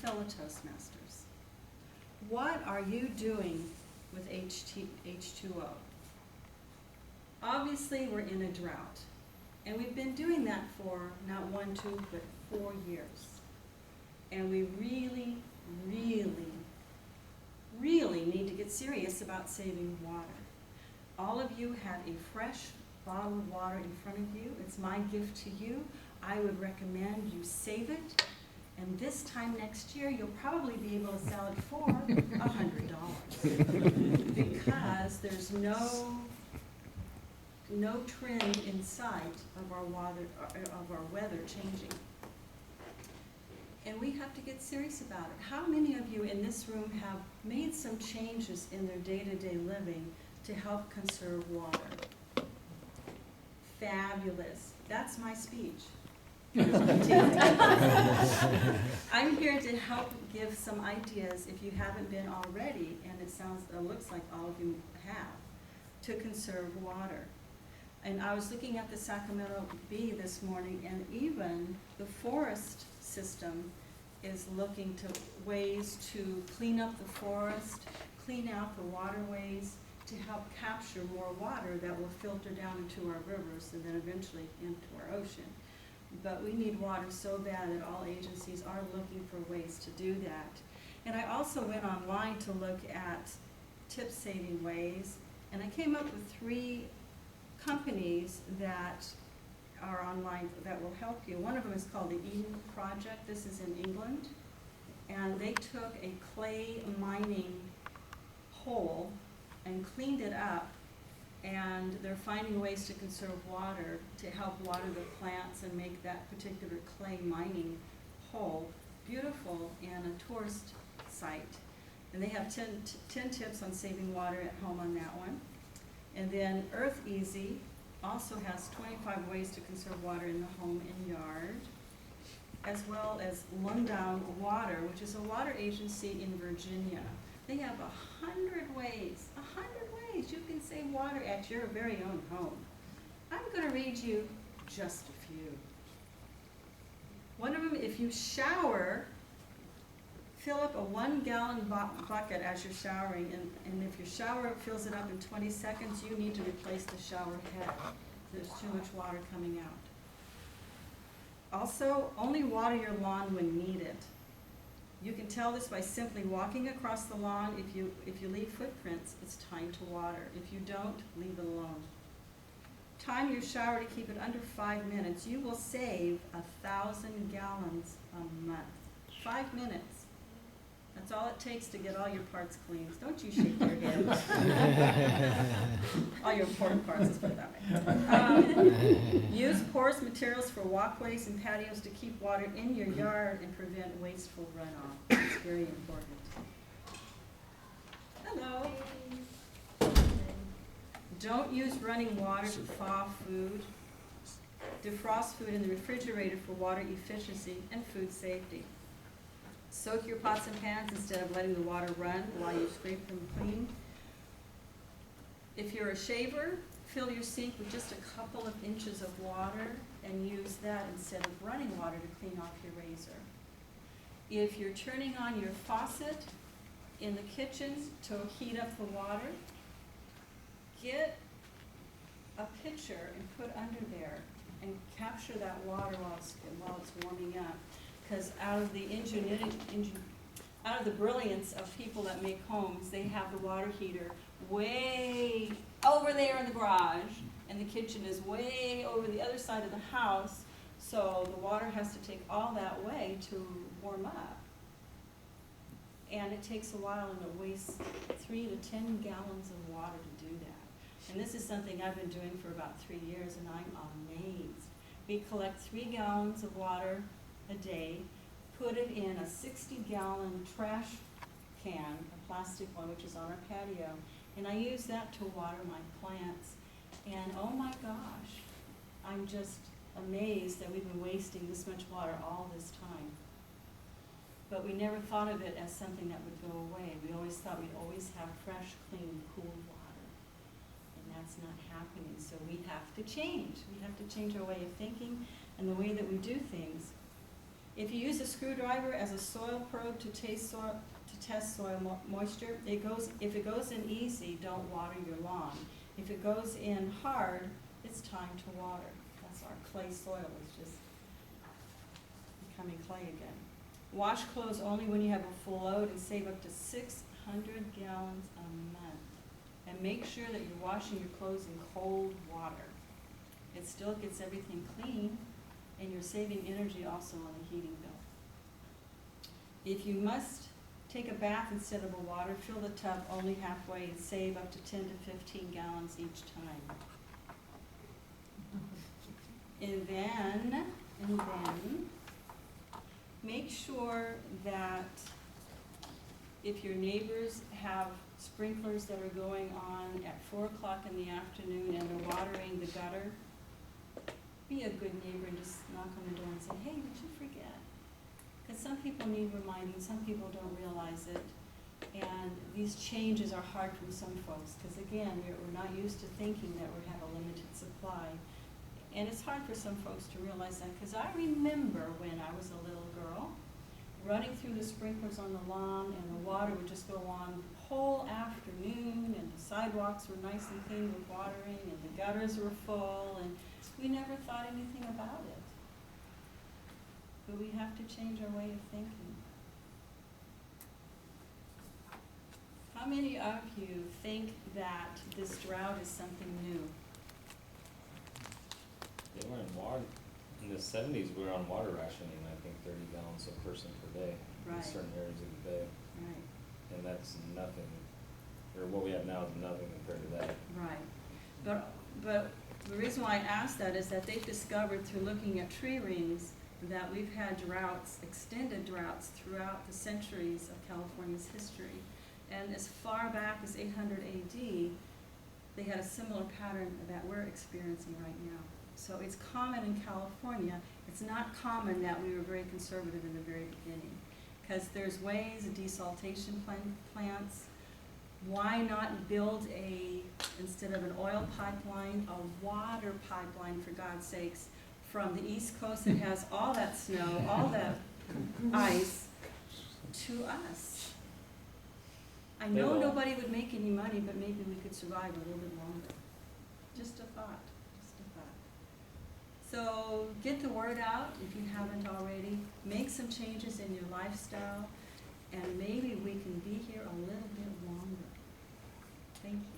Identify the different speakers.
Speaker 1: fellow Toastmasters, what are you doing with H2O? Obviously, we're in a drought, and we've been doing that for not 1, 2, but 4 years. And we really, really, really need to get serious about saving water. All of you have a fresh bottle of water in front of you. It's my gift to you. I would recommend you save it, and this time next year you'll probably be able to sell it for $100 because there's no trend in sight of our weather changing. And we have to get serious about it. How many of you in this room have made some changes in their day-to-day living to help conserve water? Fabulous. That's my speech. I'm here to help give some ideas, if you haven't been already, and it looks like all of you have, to conserve water. And I was looking at the Sacramento Bee this morning, and even the forest system is looking to ways to clean up the forest, clean out the waterways, to help capture more water that will filter down into our rivers and then eventually into our ocean. But we need water so bad that all agencies are looking for ways to do that. And I also went online to look at tip-saving ways, and I came up with 3 companies that are online that will help you. One of them is called the Eden Project. This is in England. And they took a clay mining hole and cleaned it up, and they're finding ways to conserve water to help water the plants and make that particular clay mining hole beautiful and a tourist site. And they have 10 tips on saving water at home on that one. And then Earth Easy also has 25 ways to conserve water in the home and yard, as well as Lundown Water, which is a water agency in Virginia. They have 100 ways you can save water at your very own home. I'm going to read you just a few. One of them, if you shower, fill up a 1-gallon bucket as you're showering, and if your shower fills it up in 20 seconds, you need to replace the shower head. There's too much water coming out. Also, only water your lawn when needed. You can tell this by simply walking across the lawn. If you leave footprints, it's time to water. If you don't, leave it alone. Time your shower to keep it under 5 minutes. You will save 1,000 gallons a month. 5 minutes. That's all it takes to get all your parts clean. Don't you shake your head. All your important parts, let's put it that way. Use porous materials for walkways and patios to keep water in your yard and prevent wasteful runoff. It's very important. Hello. Don't use running water to thaw food. Defrost food in the refrigerator for water efficiency and food safety. Soak your pots and pans instead of letting the water run while you scrape them clean. If you're a shaver, fill your sink with just a couple of inches of water and use that instead of running water to clean off your razor. If you're turning on your faucet in the kitchen to heat up the water, get a pitcher and put under there and capture that water while it's warming up. Because out of the brilliance of people that make homes, they have the water heater way over there in the garage, and the kitchen is way over the other side of the house, so the water has to take all that way to warm up. And it takes a while, and it wastes 3 to 10 gallons of water to do that. And this is something I've been doing for about 3 years, and I'm amazed. We collect 3 gallons of water a day, put it in a 60-gallon trash can, a plastic one, which is on our patio, and I use that to water my plants. And oh my gosh, I'm just amazed that we've been wasting this much water all this time. But we never thought of it as something that would go away. We always thought we'd always have fresh, clean, cool water. And that's not happening, so we have to change. We have to change our way of thinking and the way that we do things. If you use a screwdriver as a soil probe to test soil moisture, if it goes in easy, don't water your lawn. If it goes in hard, it's time to water. That's our clay soil is just becoming clay again. Wash clothes only when you have a full load and save up to 600 gallons a month. And make sure that you're washing your clothes in cold water. It still gets everything clean, and you're saving energy also on the heating bill. If you must take a bath instead of a water, fill the tub only halfway and save up to 10 to 15 gallons each time. And then, make sure that if your neighbors have sprinklers that are going on at 4 o'clock in the afternoon and they're watering the gutter, be a good neighbor and just knock on the door and say, hey, did you forget? Because some people need reminding, some people don't realize it. And these changes are hard for some folks because, again, we're not used to thinking that we have a limited supply. And it's hard for some folks to realize that because I remember when I was a little girl running through the sprinklers on the lawn and the water would just go on the whole afternoon and the sidewalks were nice and clean with watering and the gutters were full and we never thought anything about it. But we have to change our way of thinking. How many of you think that this drought is something new?
Speaker 2: They were in the 70s, we were on water rationing, I think 30 gallons a person per day in
Speaker 1: Right.
Speaker 2: certain areas of the day.
Speaker 1: Right.
Speaker 2: And that's nothing, or what we have now is nothing compared to that.
Speaker 1: Right. But the reason why I asked that is that they've discovered through looking at tree rings that we've had droughts, extended droughts throughout the centuries of California's history. And as far back as 800 AD, they had a similar pattern that we're experiencing right now. So it's common in California. It's not common that we were very conservative in the very beginning. Because there's ways, desaltation plants. Why not build instead of an oil pipeline, a water pipeline, for God's sakes, from the East Coast that has all that snow, all that ice, to us? I know nobody would make any money, but maybe we could survive a little bit longer. Just a thought. So get the word out if you haven't already. Make some changes in your lifestyle, and maybe we can be here a little bit longer. Thank you.